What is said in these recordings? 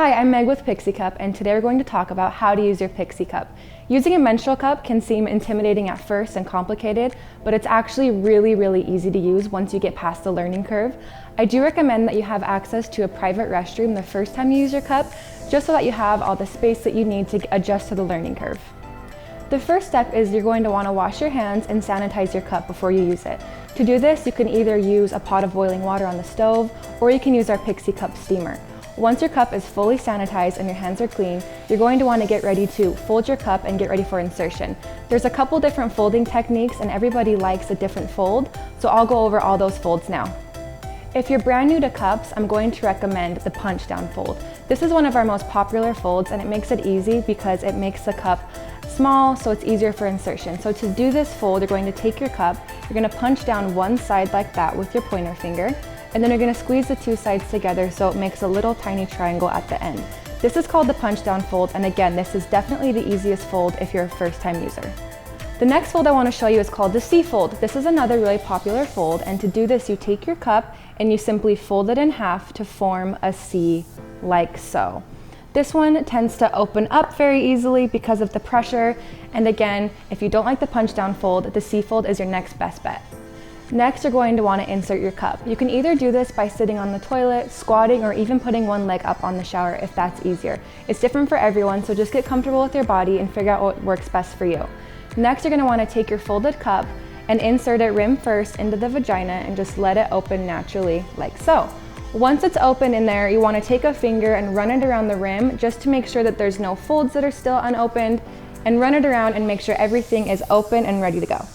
Hi, I'm Meg with Pixie Cup, and today we're going to talk about how to use your Pixie Cup. Using a menstrual cup can seem intimidating at first and complicated, but it's actually really easy to use once you get past the learning curve. I do recommend that you have access to a private restroom the first time you use your cup, just so that you have all the space that you need to adjust to the learning curve. The first step is you're going to want to wash your hands and sanitize your cup before you use it. To do this, you can either use a pot of boiling water on the stove, or you can use our Pixie Cup steamer. Once your cup is fully sanitized and your hands are clean, you're going to want to get ready to fold your cup and get ready for insertion. There's a couple different folding techniques and everybody likes a different fold, so I'll go over all those folds now. If you're brand new to cups, I'm going to recommend the punch down fold. This is one of our most popular folds and it makes it easy because it makes the cup small, so it's easier for insertion. So to do this fold, you're going to take your cup, you're going to punch down one side like that with your pointer finger, and then you're going to squeeze the two sides together so it makes a little tiny triangle at the end. This is called the punch down fold, and again, this is definitely the easiest fold if you're a first time user. The next fold I want to show you is called the C fold. This is another really popular fold, and to do this you take your cup and you simply fold it in half to form a C like so. This one tends to open up very easily because of the pressure, and again, if you don't like the punch down fold, the C fold is your next best bet. Next, you're going to want to insert your cup. You can either do this by sitting on the toilet, squatting, or even putting one leg up on the shower if that's easier. It's different for everyone, so just get comfortable with your body and figure out what works best for you. Next, you're going to want to take your folded cup and insert it rim first into the vagina and just let it open naturally like so. Once it's open in there, you want to take a finger and run it around the rim just to make sure that there's no folds that are still unopened, and run it around and make sure everything is open and ready to go.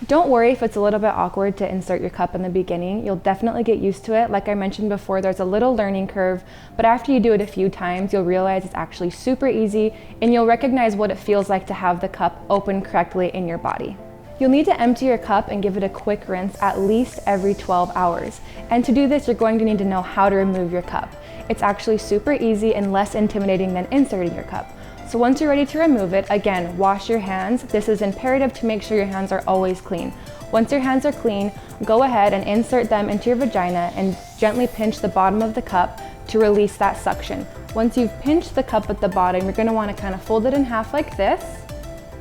Don't worry if it's a little bit awkward to insert your cup in the beginning. You'll definitely get used to it. Like I mentioned before, there's a little learning curve, but after you do it a few times, you'll realize it's actually super easy and you'll recognize what it feels like to have the cup open correctly in your body. You'll need to empty your cup and give it a quick rinse at least every 12 hours. And to do this, you're going to need to know how to remove your cup. It's actually super easy and less intimidating than inserting your cup. So once you're ready to remove it, again, wash your hands. This is imperative to make sure your hands are always clean. Once your hands are clean, go ahead and insert them into your vagina and gently pinch the bottom of the cup to release that suction. Once you've pinched the cup at the bottom, you're going to want to kind of fold it in half like this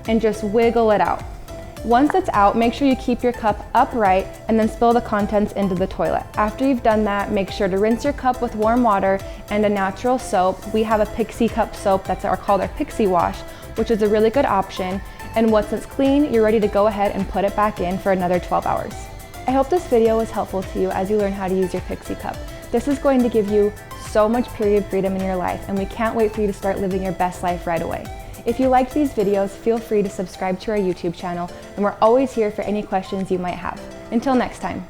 and just wiggle it out. Once it's out, make sure you keep your cup upright and then spill the contents into the toilet. After you've done that, make sure to rinse your cup with warm water and a natural soap. We have a Pixie Cup soap that's called our Pixie Wash, which is a really good option. And once it's clean, you're ready to go ahead and put it back in for another 12 hours. I hope this video was helpful to you as you learn how to use your Pixie Cup. This is going to give you so much period freedom in your life, and we can't wait for you to start living your best life right away. If you liked these videos, feel free to subscribe to our YouTube channel, and we're always here for any questions you might have. Until next time.